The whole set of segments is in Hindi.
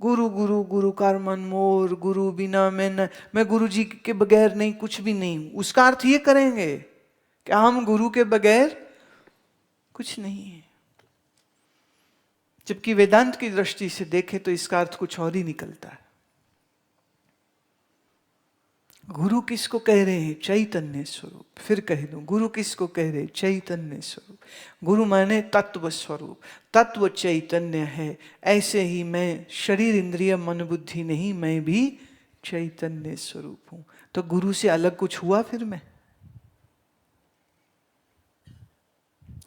गुरु गुरु गुरु कर मन मोर, गुरु बिना मैं गुरु जी के बगैर नहीं, कुछ भी नहीं। उसका अर्थ ये करेंगे कि हम गुरु के बगैर कुछ नहीं है। जबकि वेदांत की दृष्टि से देखें तो इसका अर्थ कुछ और ही निकलता है। गुरु किसको कह रहे हैं? चैतन्य स्वरूप। फिर कह दूं, गुरु किसको कह रहे हैं? चैतन्य स्वरूप। गुरु माने तत्व स्वरूप, तत्व चैतन्य है। ऐसे ही मैं शरीर इंद्रिय मन बुद्धि नहीं, मैं भी चैतन्य स्वरूप हूं। तो गुरु से अलग कुछ हुआ फिर मैं?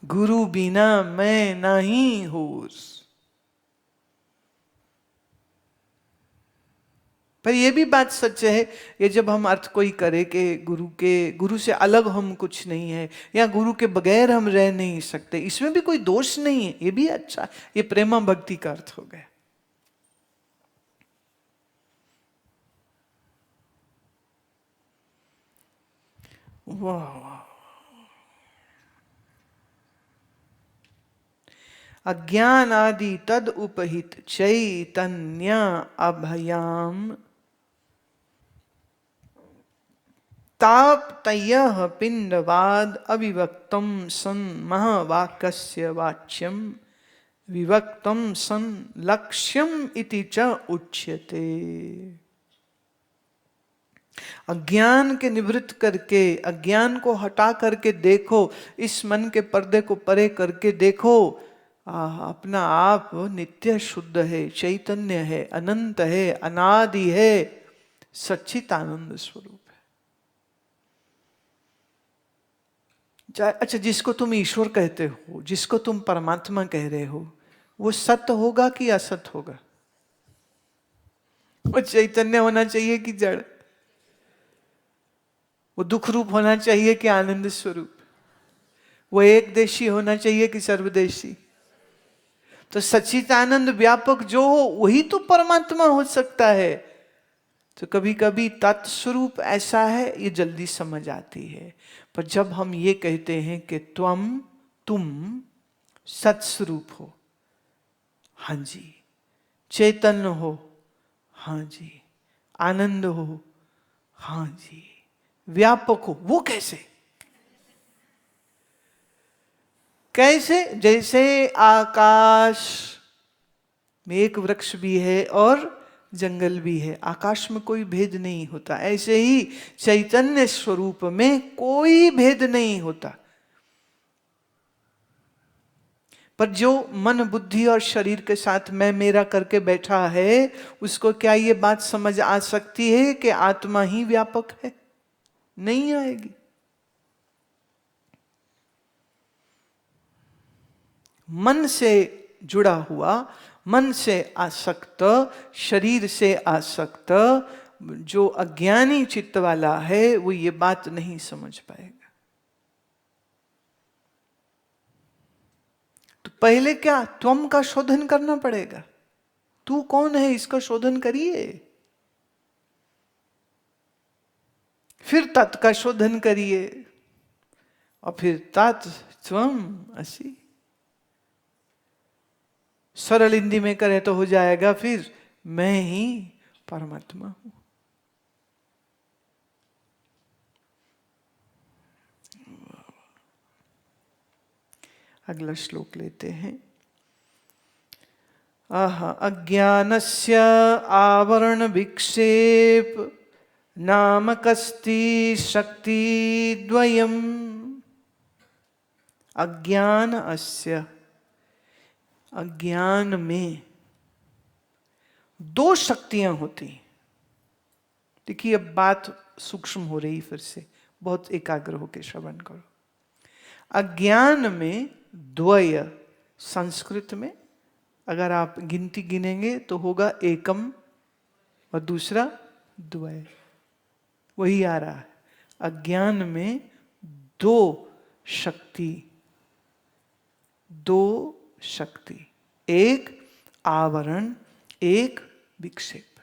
गुरु बिना मैं नहीं होस। पर यह भी बात सच है, ये जब हम अर्थ कोई करे कि गुरु से अलग हम कुछ नहीं है, या गुरु के बगैर हम रह नहीं सकते, इसमें भी कोई दोष नहीं है, ये भी अच्छा। ये प्रेमा भक्ति का अर्थ हो गया। वाह। अज्ञान आदि तद उपहित चैतन्य अभयाम ताप तयः पिंडवाद अविवक्तम सन महावाक्यस्य वाच्यम विवक्तम सन लक्ष्यम इति च उच्यते। अज्ञान के निवृत्त करके, अज्ञान को हटा करके देखो, इस मन के पर्दे को परे करके देखो, अपना आप नित्य शुद्ध है, चैतन्य है, अनंत है, अनादि है, सच्चित आनंद स्वरूप है। अच्छा, जिसको तुम ईश्वर कहते हो, जिसको तुम परमात्मा कह रहे हो, वो सत्य होगा कि असत होगा? वो चैतन्य होना चाहिए कि जड़? वो दुख रूप होना चाहिए कि आनंद स्वरूप? वो एक देशी होना चाहिए कि सर्वदेशी? तो सच्चिदानंद व्यापक जो हो वही तो परमात्मा हो सकता है। तो कभी कभी तत्स्वरूप ऐसा है, ये जल्दी समझ आती है। पर जब हम ये कहते हैं कि तुम सत्स्वरूप हो, हाँ जी, चैतन्य हो, हाँ जी, आनंद हो, हाँ जी, व्यापक हो, वो कैसे? कैसे? जैसे आकाश में एक वृक्ष भी है और जंगल भी है, आकाश में कोई भेद नहीं होता, ऐसे ही चैतन्य स्वरूप में कोई भेद नहीं होता। पर जो मन बुद्धि और शरीर के साथ मैं मेरा करके बैठा है, उसको क्या ये बात समझ आ सकती है कि आत्मा ही व्यापक है? नहीं आएगी। मन से जुड़ा हुआ, मन से आसक्त, शरीर से आसक्त जो अज्ञानी चित्त वाला है, वो ये बात नहीं समझ पाएगा। तो पहले क्या त्वम का शोधन करना पड़ेगा। तू कौन है, इसका शोधन करिए। फिर तत् का शोधन करिए, और फिर तत् त्वम असि। सरल हिंदी में करें तो हो जाएगा फिर मैं ही परमात्मा हूं। अगला श्लोक लेते हैं। अज्ञानस्य आवरण विक्षेप नामकस्ति शक्ति द्वयम्। अज्ञान अस्य, अज्ञान में दो शक्तियां होती। देखिए अब बात सूक्ष्म हो रही, फिर से बहुत एकाग्र होकर श्रवण करो। अज्ञान में द्वय, संस्कृत में अगर आप गिनती गिनेंगे तो होगा एकम और दूसरा द्वय, वही आ रहा है। अज्ञान में दो शक्ति, दो शक्ति, एक आवरण, एक विक्षेप।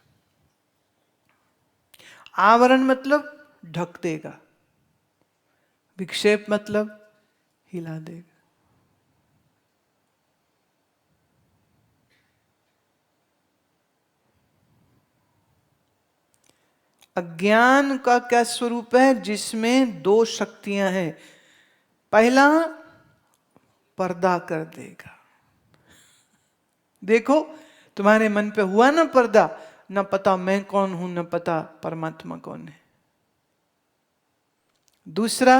आवरण मतलब ढक देगा, विक्षेप मतलब हिला देगा। अज्ञान का क्या स्वरूप है? जिसमें दो शक्तियां हैं। पहला, पर्दा कर देगा। देखो, तुम्हारे मन पे हुआ ना पर्दा, न पता मैं कौन हूं, न पता परमात्मा कौन है। दूसरा,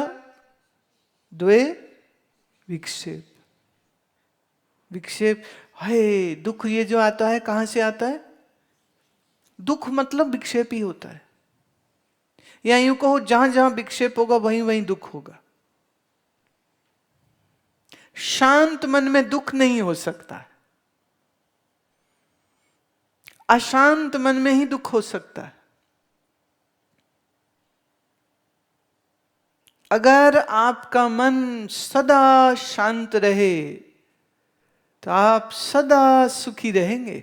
द्वे विक्षेप। विक्षेप है दुख। ये जो आता है कहां से आता है? दुख मतलब विक्षेप ही होता है। या यूं कहो, जहां जहां विक्षेप होगा वहीं वहीं दुख होगा। शांत मन में दुख नहीं हो सकता है, अशांत मन में ही दुख हो सकता है। अगर आपका मन सदा शांत रहे तो आप सदा सुखी रहेंगे।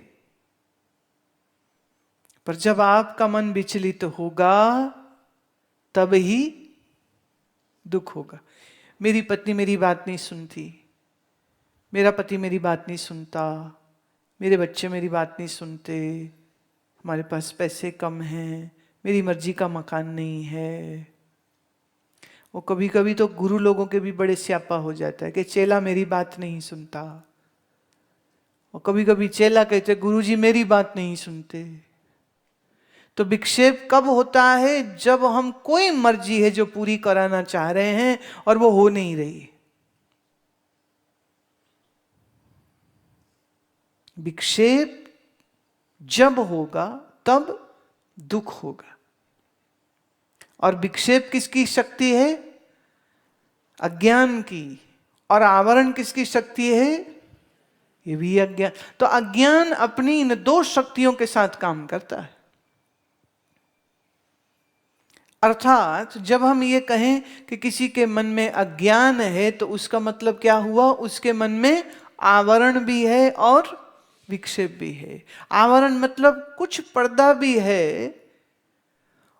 पर जब आपका मन विचलित होगा तब ही दुख होगा। मेरी पत्नी मेरी बात नहीं सुनती, मेरा पति मेरी बात नहीं सुनता, मेरे बच्चे मेरी बात नहीं सुनते, हमारे पास पैसे कम हैं, मेरी मर्जी का मकान नहीं है। वो कभी कभी तो गुरु लोगों के भी बड़े स्यापा हो जाता है कि चेला मेरी बात नहीं सुनता। और कभी कभी चेला कहते गुरुजी मेरी बात नहीं सुनते। तो विक्षेप कब होता है? जब हम कोई मर्जी है जो पूरी कराना चाह रहे हैं और वो हो नहीं रही। विक्षेप जब होगा तब दुख होगा। और विक्षेप किसकी शक्ति है? अज्ञान की। और आवरण किसकी शक्ति है? ये भी अज्ञान। तो अज्ञान अपनी इन दो शक्तियों के साथ काम करता है। अर्थात जब हम ये कहें कि किसी के मन में अज्ञान है तो उसका मतलब क्या हुआ? उसके मन में आवरण भी है और विक्षेप भी है। आवरण मतलब कुछ पर्दा भी है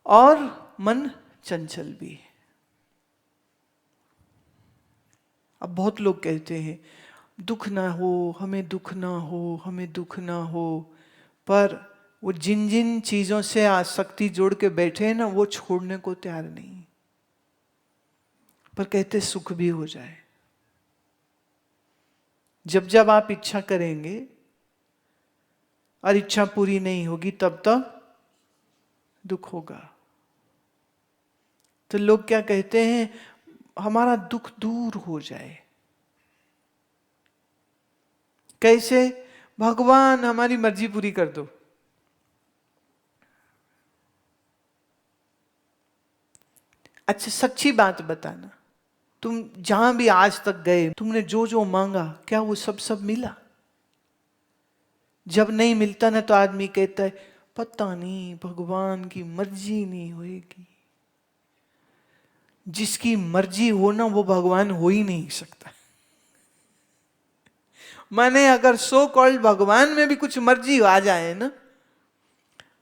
और मन चंचल भी है। अब बहुत लोग कहते हैं दुख ना हो, हमें दुख ना हो, हमें दुख ना हो। पर वो जिन जिन चीजों से आसक्ति जोड़ के बैठे हैं ना, वो छोड़ने को तैयार नहीं। पर कहते सुख भी हो जाए। जब जब आप इच्छा करेंगे और इच्छा पूरी नहीं होगी तब तब दुख होगा। तो लोग क्या कहते हैं? हमारा दुख दूर हो जाए। कैसे? भगवान हमारी मर्जी पूरी कर दो। अच्छा सच्ची बात बताना, तुम जहां भी आज तक गए, तुमने जो जो मांगा क्या वो सब सब मिला? जब नहीं मिलता ना तो आदमी कहता है पता नहीं भगवान की मर्जी नहीं होएगी। जिसकी मर्जी हो ना वो भगवान हो ही नहीं सकता। माने अगर सो कॉल्ड भगवान में भी कुछ मर्जी आ जाए ना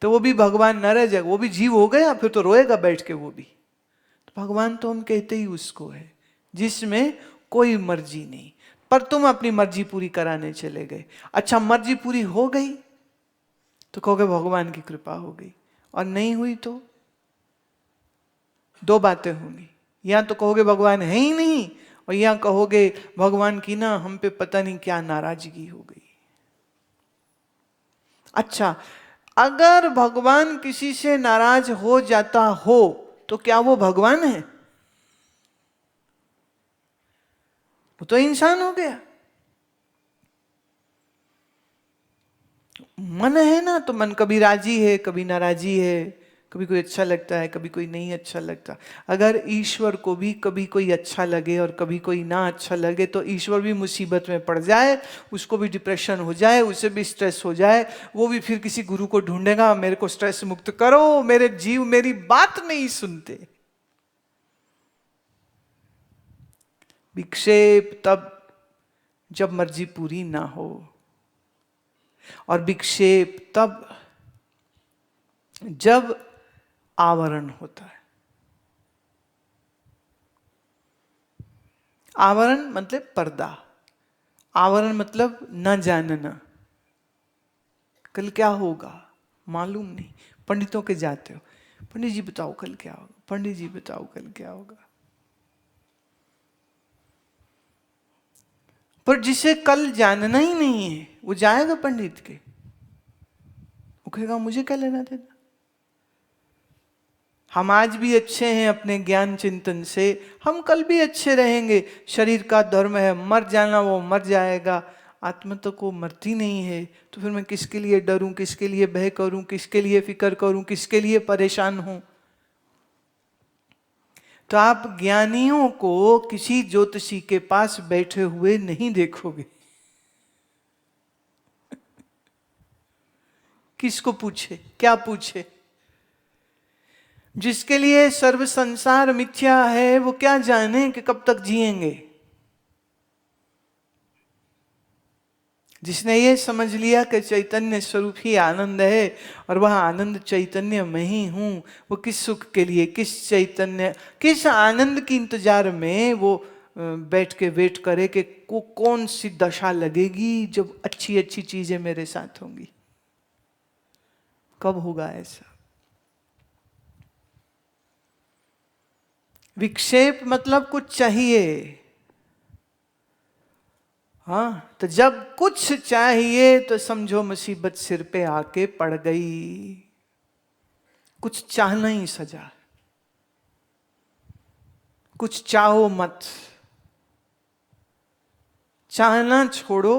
तो वो भी भगवान न रह जाएगा, वो भी जीव हो गया, फिर तो रोएगा बैठ के वो भी। तो भगवान तो हम कहते ही उसको है जिसमें कोई मर्जी नहीं। पर तुम अपनी मर्जी पूरी कराने चले गए। अच्छा मर्जी पूरी हो गई तो कहोगे भगवान की कृपा हो गई, और नहीं हुई तो दो बातें होंगी। या तो कहोगे भगवान है ही नहीं, और या कहोगे भगवान की ना हम पे पता नहीं क्या नाराजगी हो गई। अच्छा अगर भगवान किसी से नाराज हो जाता हो तो क्या वो भगवान है? वो तो इंसान हो गया। मन है ना, तो मन कभी राजी है कभी नाराजी है, कभी कोई अच्छा लगता है कभी कोई नहीं अच्छा लगता। अगर ईश्वर को भी कभी कोई अच्छा लगे और कभी कोई ना अच्छा लगे तो ईश्वर भी मुसीबत में पड़ जाए, उसको भी डिप्रेशन हो जाए, उसे भी स्ट्रेस हो जाए, वो भी फिर किसी गुरु को ढूंढेगा मेरे को स्ट्रेस मुक्त करो, मेरे जीव मेरी बात नहीं सुनते। विक्षेप तब जब मर्जी पूरी ना हो, और विक्षेप तब जब आवरण होता है। आवरण मतलब पर्दा, आवरण मतलब न जानना। कल क्या होगा मालूम नहीं, पंडितों के जाते हो पंडित जी बताओ कल क्या होगा, पंडित जी बताओ कल क्या होगा। पर जिसे कल जानना ही नहीं है वो जाएगा पंडित के, वो कहेगा मुझे क्या लेना देना। हम आज भी अच्छे हैं अपने ज्ञान चिंतन से, हम कल भी अच्छे रहेंगे। शरीर का धर्म है, मर जाना वो मर जाएगा, आत्मा तो को मरती नहीं है। तो फिर मैं किसके लिए डरूं, किसके लिए भय करूं, किसके लिए फिक्र करूं, किसके लिए परेशान हूं। तो आप ज्ञानियों को किसी ज्योतिषी के पास बैठे हुए नहीं देखोगे। किसको पूछे, क्या पूछे? जिसके लिए सर्व संसार मिथ्या है वो क्या जाने कि कब तक जिएंगे। जिसने ये समझ लिया कि चैतन्य स्वरूप ही आनंद है और वह आनंद चैतन्य में ही हूं, वो किस सुख के लिए, किस चैतन्य, किस आनंद की इंतजार में वो बैठ के वेट करे कि कौन सी दशा लगेगी जब अच्छी अच्छी चीजें मेरे साथ होंगी। कब होगा ऐसा? विक्षेप मतलब कुछ चाहिए। हाँ, तो जब कुछ चाहिए तो समझो मुसीबत सिर पे आके पड़ गई। कुछ चाहना ही सजा, कुछ चाहो मत, चाहना छोड़ो,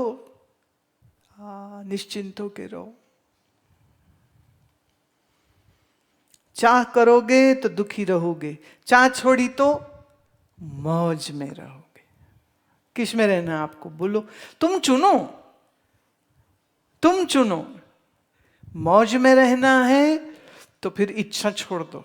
निश्चिंत होके रहो। चाह करोगे तो दुखी रहोगे, चाह छोड़ी तो मौज में रहोगे। किस में रहना है आपको, बोलो? तुम चुनो, तुम चुनो। मौज में रहना है तो फिर इच्छा छोड़ दो।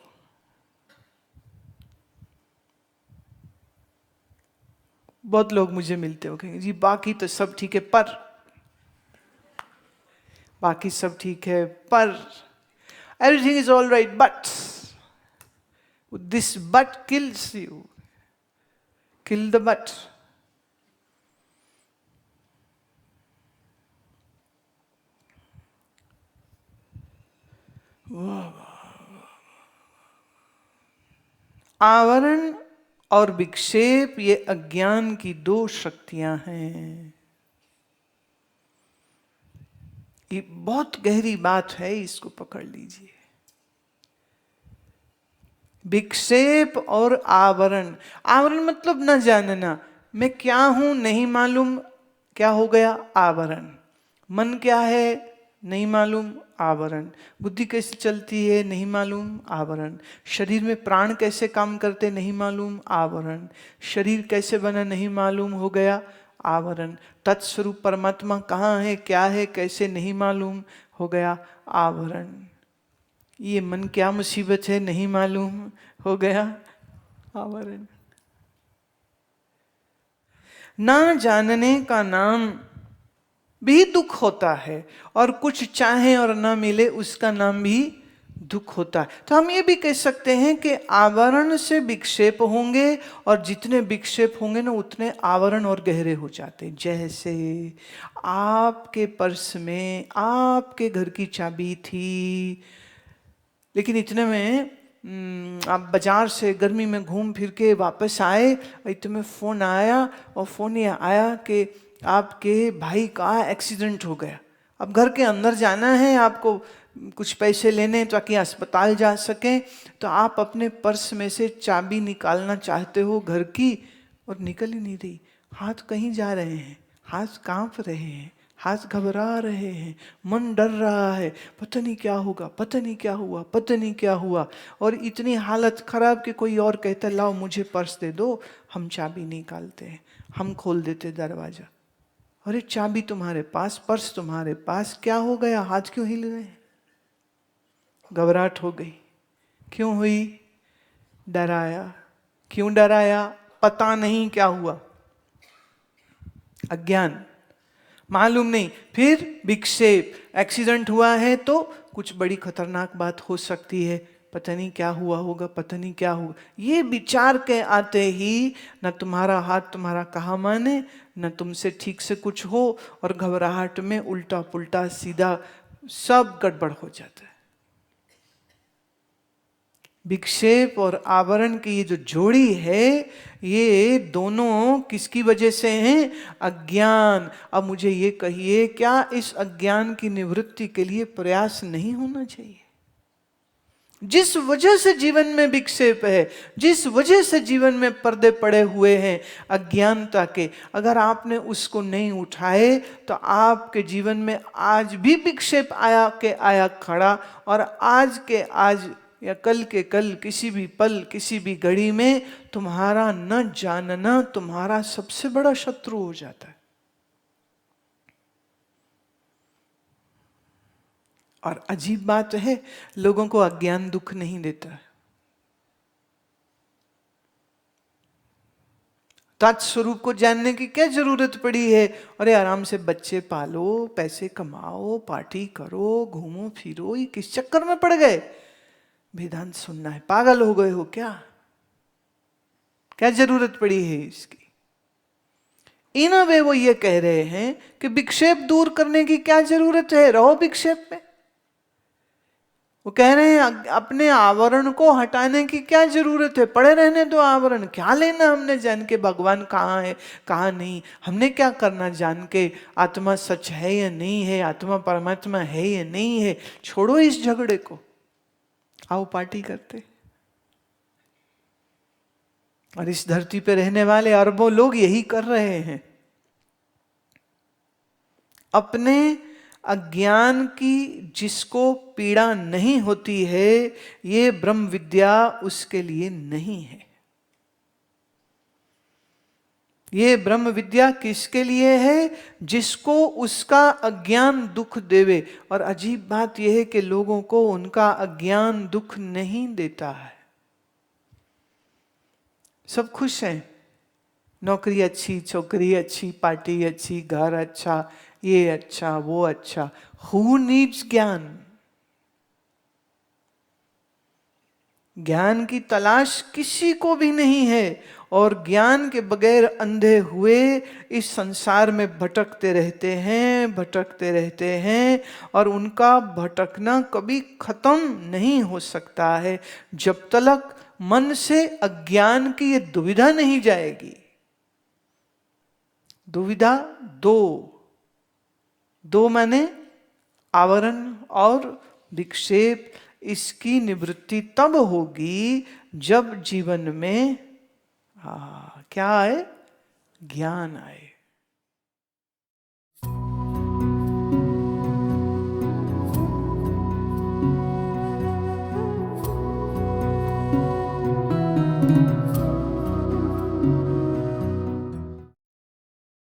बहुत लोग मुझे मिलते हो कहेंगे जी बाकी तो सब ठीक है पर, बाकी सब ठीक है पर, everything is all right but, this but kills you, kill the but. आवरण और विक्षेप ये अज्ञान की दो शक्तियां हैं। ये बहुत गहरी बात है, इसको पकड़ लीजिए। विक्षेप और आवरण, आवरण मतलब न जानना, मैं क्या हूं नहीं मालूम, क्या हो गया? आवरण। मन क्या है नहीं मालूम, आवरण। बुद्धि कैसे चलती है नहीं मालूम, आवरण। शरीर में प्राण कैसे काम करते नहीं मालूम, आवरण। शरीर कैसे बना नहीं मालूम, हो गया आवरण। तत्स्वरूप परमात्मा कहाँ है, क्या है, कैसे नहीं मालूम, हो गया आवरण। ये मन क्या मुसीबत है नहीं मालूम, हो गया आवरण। ना जानने का नाम भी दुख होता है, और कुछ चाहे और ना मिले उसका नाम भी दुख होता है। तो हम ये भी कह सकते हैं कि आवरण से विक्षेप होंगे, और जितने विक्षेप होंगे ना उतने आवरण और गहरे हो जाते हैं। जैसे आपके पर्स में आपके घर की चाबी थी, लेकिन इतने में आप बाजार से गर्मी में घूम फिर के वापस आए, इतने में फोन आया, और फोन ये आया कि आपके भाई का एक्सीडेंट हो गया। अब घर के अंदर जाना है, आपको कुछ पैसे लेने ताकि अस्पताल जा सकें, तो आप अपने पर्स में से चाबी निकालना चाहते हो घर की, और निकल ही नहीं रही। हाथ कहीं जा रहे हैं, हाथ कांप रहे हैं, हाथ घबरा रहे हैं, मन डर रहा है, पता नहीं क्या होगा, पता नहीं क्या हुआ, पता नहीं क्या हुआ। और इतनी हालत खराब कि कोई और कहता लाओ मुझे पर्स दे दो, हम चाबी निकालते हैं, हम खोल देते दरवाजा। अरे चाबी तुम्हारे पास, पर्स तुम्हारे पास, क्या हो गया, हाथ क्यों हिल रहे हैं? घबराहट हो गई। क्यों हुई? डराया। क्यों डराया? पता नहीं क्या हुआ, अज्ञान, मालूम नहीं। फिर विक्षेप, एक्सीडेंट हुआ है तो कुछ बड़ी खतरनाक बात हो सकती है, पता नहीं क्या हुआ होगा, पता नहीं क्या हुआ। ये विचार के आते ही न तुम्हारा हाथ तुम्हारा कहा माने, न तुमसे ठीक से कुछ हो, और घबराहट में उल्टा पुल्टा सीधा सब गड़बड़ हो जाता है। विक्षेप और आवरण की ये जो जोड़ी है, ये दोनों किसकी वजह से हैं? अज्ञान। अब मुझे ये कहिए, क्या इस अज्ञान की निवृत्ति के लिए प्रयास नहीं होना चाहिए? जिस वजह से जीवन में विक्षेप है, जिस वजह से जीवन में पर्दे पड़े हुए हैं अज्ञानता के, अगर आपने उसको नहीं उठाए तो आपके जीवन में आज भी विक्षेप आया खड़ा, और आज के आज या कल के कल, किसी भी पल, किसी भी घड़ी में तुम्हारा न जानना तुम्हारा सबसे बड़ा शत्रु हो जाता है। और अजीब बात है, लोगों को अज्ञान दुख नहीं देता है। तत्स्वरूप को जानने की क्या जरूरत पड़ी है? अरे आराम से बच्चे पालो, पैसे कमाओ, पार्टी करो, घूमो फिरो, ये किस चक्कर में पड़ गए? वेदांत सुनना है। पागल हो गए हो क्या? क्या जरूरत पड़ी है इसकी? इन वे वो ये कह रहे हैं कि विक्षेप दूर करने की क्या जरूरत है, रहो विक्षेप में। वो कह रहे हैं अपने आवरण को हटाने की क्या जरूरत है, पड़े रहने दो आवरण, क्या लेना हमने जान के भगवान कहाँ है कहाँ नहीं, हमने क्या करना जान के आत्मा सच है या नहीं है, आत्मा परमात्मा है या नहीं है। छोड़ो इस झगड़े को, आओ पार्टी करते। और इस धरती पे रहने वाले अरबों लोग यही कर रहे हैं। अपने अज्ञान की जिसको पीड़ा नहीं होती है, ये ब्रह्म विद्या उसके लिए नहीं है। ये ब्रह्म विद्या किसके लिए है? जिसको उसका अज्ञान दुख देवे। और अजीब बात यह है कि लोगों को उनका अज्ञान दुख नहीं देता है। सब खुश हैं, नौकरी अच्छी, छोकरी अच्छी, पार्टी अच्छी, घर अच्छा, ये अच्छा, वो अच्छा। हु नीड्स ज्ञान? ज्ञान की तलाश किसी को भी नहीं है, और ज्ञान के बगैर अंधे हुए इस संसार में भटकते रहते हैं, भटकते रहते हैं। और उनका भटकना कभी खत्म नहीं हो सकता है जब तक मन से अज्ञान की ये दुविधा नहीं जाएगी। दुविधा दो माने आवरण और विक्षेप। इसकी निवृत्ति तब होगी जब जीवन में क्या आए? ज्ञान आए।